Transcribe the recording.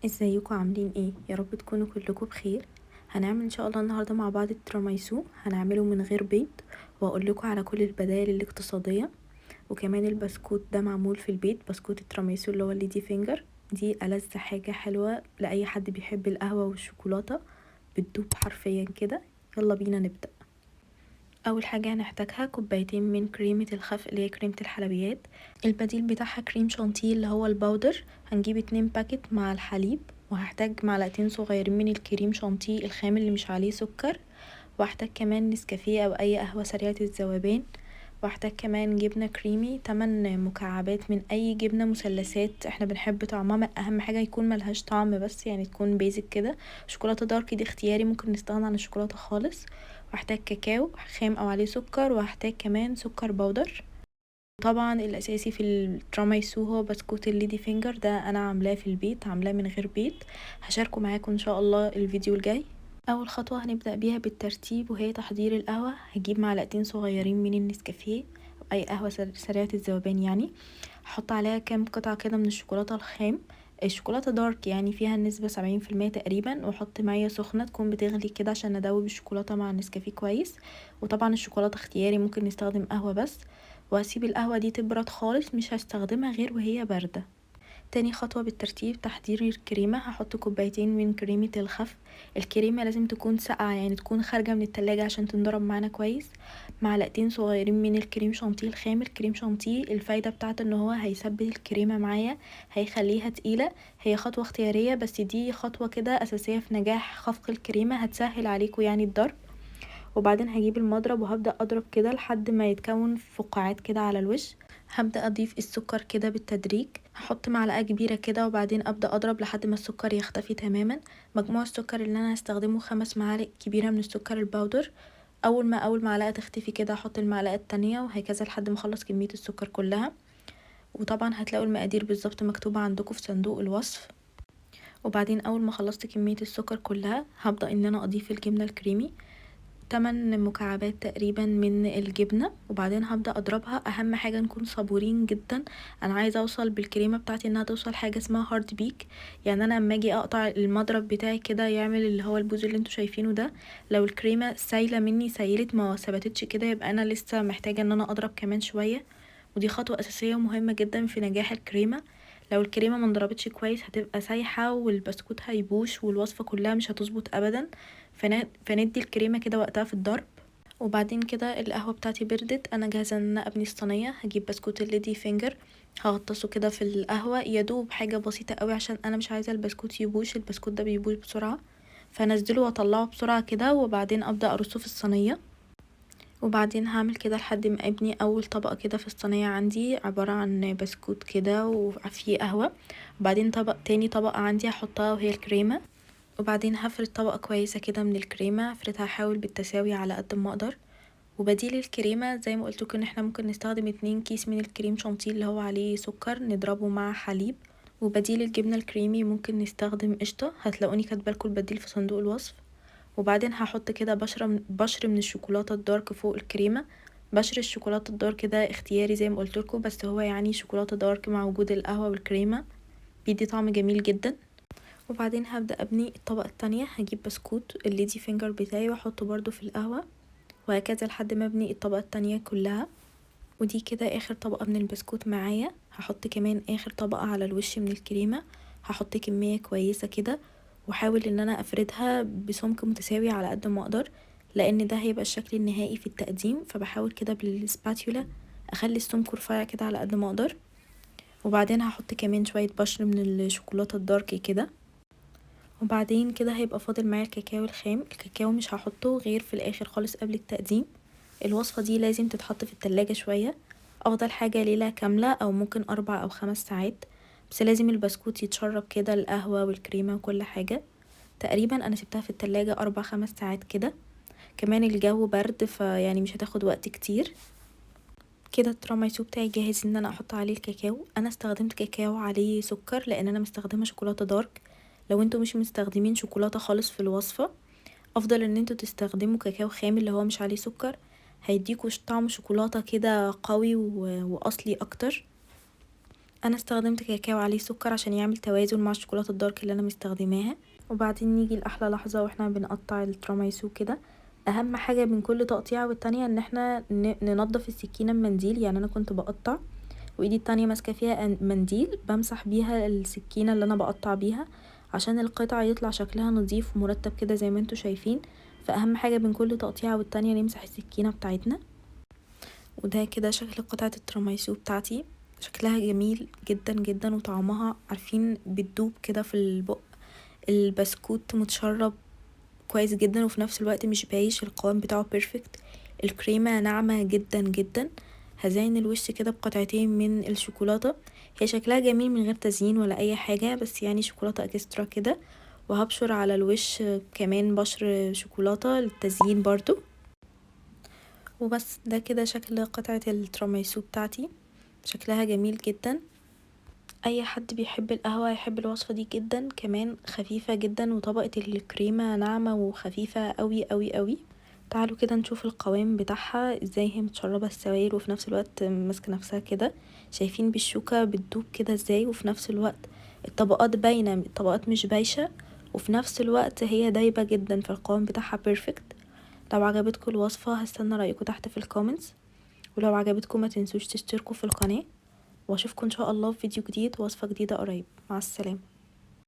ازيكم عاملين ايه؟ يا رب تكونوا كلكم بخير. هنعمل ان شاء الله النهارده مع بعض التيراميسو، هنعمله من غير بيض واقول لكم على كل البدائل الاقتصاديه. وكمان البسكوت ده معمول في البيت، بسكوت التيراميسو اللي هو الليدي فينجر. دي ألذ حاجه حلوه لاي حد بيحب القهوه والشوكولاته، بتدوب حرفيا كده. يلا بينا نبدأ. اول حاجه هنحتاجها كوبايتين من كريمه الخفق اللي هي كريمه الحلويات. البديل بتاعها كريم شانتيه اللي هو الباودر. هنجيب 2 باكت مع الحليب، وهحتاج معلقتين صغيرين من الكريم شانتيه الخام اللي مش عليه سكر، وهحتاج كمان نسكافيه او اي قهوه سريعه الذوبان، وهحتاج كمان جبنه كريمي 8 مكعبات من اي جبنه مثلثات احنا بنحب طعمها. اهم حاجه يكون ملهاش طعم، بس يعني تكون بيزك كده. شوكولاته دارك دي اختياري، ممكن نستغنى عن الشوكولاته خالص. وهحتاج كاكاو خام او عليه سكر، وهحتاج كمان سكر بودر. طبعا الاساسي في التراميسو هو بسكوت الليدي فينجر، ده انا عاملاه في البيت، عاملاه من غير بيض. هشاركه معاكم ان شاء الله الفيديو الجاي. اول خطوه هنبدا بيها بالترتيب وهي تحضير القهوه. هجيب معلقتين صغيرين من النسكافيه او اي قهوه سريعه الذوبان يعني. هحط عليها كام قطعه كده من الشوكولاته الخام، الشوكولاته دارك يعني فيها النسبه 70% تقريبا. واحط ميه سخنه تكون بتغلي كده عشان ندوب الشوكولاته مع النسكافيه كويس. وطبعا الشوكولاته اختياري، ممكن نستخدم قهوه بس. وهسيب القهوه دي تبرد خالص، مش هستخدمها غير وهي بارده. تاني خطوة بالترتيب تحضير الكريمة. هحط كوبايتين من كريمة الخفق. الكريمة لازم تكون ساقعة، يعني تكون خارجة من التلاجة عشان تنضرب معانا كويس. معلقتين صغيرين من الكريم شانتيه الخام. الكريم شانتيه الفايدة بتاعته ان هو هيثبت الكريمة معايا، هيخليها تقيلة. هي خطوة اختيارية، بس دي خطوة كده اساسية في نجاح خفق الكريمة، هتسهل عليكم يعني الضرب. وبعدين هجيب المضرب وهبدأ اضرب كده لحد ما يتكون فقاعات كده على الوش. هبدأ اضيف السكر كده بالتدريج، هحط معلقة كبيرة كده وبعدين ابدأ اضرب لحد ما السكر يختفي تماما. مجموع السكر اللي انا هستخدمه 5 معالق كبيرة من السكر الباودر. اول ما اول معلقة تختفي كده احط المعلقة التانية، وهكذا لحد ما اخلص كمية السكر كلها. وطبعا هتلاقوا المقادير بالظبط مكتوبة عندكم في صندوق الوصف. وبعدين اول ما خلصت كمية السكر كلها هبدأ ان انا اضيف الجبنة الكريمي، 8 مكعبات تقريبا من الجبنة. وبعدين هبدأ اضربها. اهم حاجة نكون صبورين جدا، انا عايزة اوصل بالكريمة بتاعتي انها توصل حاجة اسمها هارد بيك. يعني انا اما اجي اقطع المضرب بتاعي كده يعمل اللي هو البوز اللي انتوا شايفينه ده، لو الكريمة سايلة مني سيلت ما ثبتتش كده، يبقى انا لسه محتاجة ان انا اضرب كمان شوية. ودي خطوة اساسية ومهمة جدا في نجاح الكريمة. لو الكريمة ما انضربتش كويس هتبقى سايحة والبسكوت هيبوش والوصفة كلها مش هتظبط ابدا. فندي الكريمة كده وقتها في الضرب. وبعدين كده القهوة بتاعتي بردت، انا جاهزة ان انا ابني الصينية. هجيب بسكوت الليدي فينجر، هغطسه كده في القهوة يدوب حاجة بسيطة قوي، عشان انا مش عايزة البسكوت يبوش، البسكوت ده بيبوش بسرعة. فنزله واطلعه بسرعة كده، وبعدين ابدأ ارصه في الصينية. وبعدين هعمل كده لحد ما ابني اول طبقة كده في الصينية عندي عبارة عن بسكوت كده وفيه قهوة. وبعدين تاني طبقة عندي هحطها وهي الكريمة. وبعدين هفرد طبقة كويسة كده من الكريمة، هفردها احاول بالتساوي على قد ما اقدر. وبديل الكريمة زي ما قلتلكوا ان احنا ممكن نستخدم 2 كيس من الكريم شانتيه اللي هو عليه سكر نضربه مع حليب. وبديل الجبنة الكريمي ممكن نستخدم قشطة، هتلاقوني كاتبالكوا البديل في صندوق الوصف. وبعدين هحط كده بشر من الشوكولاتة الدارك فوق الكريمة. بشر الشوكولاتة الدارك ده اختياري زي ما قلتلكوا، بس هو يعني شوكولاتة دارك مع وجود القهوة والكريمة، بيدي طعم جميل جدا. وبعدين هبدأ ابني الطبقة التانية، هجيب بسكوت الليدي فينجر بتاعي واحطه برضو في القهوة، وهكذا لحد ما ابني الطبقة التانية كلها. ودي كده اخر طبقة من البسكوت معايا. هحط كمان اخر طبقة على الوش من الكريمة، هحط كمية كويسة كده، واحاول ان انا افردها بسمك متساوي على قد ما اقدر، لان ده هيبقى الشكل النهائي في التقديم. فبحاول كده بالسباتيولا اخلي السمك رفيع كده على قد ما اقدر. وبعدين هحط كمان شوية بشر من الشوكولاتة الدارك كده. وبعدين كده هيبقى فاضل معايا الكاكاو الخام. الكاكاو مش هحطه غير في الاخر خالص قبل التقديم. الوصفة دي لازم تتحط في التلاجة شوية، افضل حاجة ليلة كاملة او ممكن 4 أو 5 ساعات. بس لازم البسكوت يتشرب كده القهوة والكريمة وكل حاجة. تقريبا انا سبتها في التلاجة 4 5 ساعات كده. كمان الجو برد فيعني مش هتاخد وقت كتير. كده التراميسو بتاعي جاهز ان انا احط عليه الكاكاو. انا استخدمت كاكاو عليه سكر لان انا مستخدمة شوكولاتة دارك. لو انتوا مش مستخدمين شوكولاتة خالص في الوصفة، افضل ان انتوا تستخدموا كاكاو خام اللي هو مش عليه سكر، هيديكوا طعم شوكولاتة كده قوي واصلي اكتر. انا استخدمت كاكاو عليه سكر عشان يعمل توازن مع الشوكولاته الدارك اللي انا مستخدماها. وبعدين نيجي لاحلى لحظه واحنا بنقطع التراميسو كده. اهم حاجه من كل تقطيعه والتانية ان احنا ننضف السكينه بمنديل. يعني انا كنت بقطع وايدي التانية ماسكه فيها منديل بمسح بيها السكينه اللي انا بقطع بيها عشان القطعه يطلع شكلها نظيف ومرتب كده زي ما انتوا شايفين. فاهم حاجه بين كل تقطيعه والتانية نمسح السكينه بتاعتنا. وده كده شكل قطعه التراميسو بتاعتي. شكلها جميل جدا جدا وطعمها عارفين بتدوب كده في البق. البسكوت متشرب كويس جدا وفي نفس الوقت مش بايش، القوام بتاعه بيرفكت. الكريمة ناعمة جدا جدا. هزين الوش كده بقطعتين من الشوكولاتة. هي شكلها جميل من غير تزيين ولا اي حاجة، بس يعني شوكولاتة اكسترا كده. وهبشر على الوش كمان بشر شوكولاتة للتزيين برضو. وبس ده كده شكل قطعة التراميسو بتاعتي. شكلها جميل جدا. اي حد بيحب القهوة يحب الوصفة دي جدا. كمان خفيفة جدا وطبقة الكريمة ناعمة وخفيفة قوي قوي قوي. تعالوا كده نشوف القوام بتاعها ازاي هي متشربة السوائل وفي نفس الوقت ماسكة نفسها كده. شايفين بالشوكة بتدوب كده ازاي، وفي نفس الوقت الطبقات باينة، الطبقات مش بايشة، وفي نفس الوقت هي دايبة جدا فالقوام بتاعها بيرفكت. لو عجبتكم الوصفة هستنى رأيكم تحت في الكومنتس. ولو عجبتكم ما تنسوش تشتركوا في القناة. واشوفكم ان شاء الله في فيديو جديد ووصفة جديدة قريب. مع السلامة.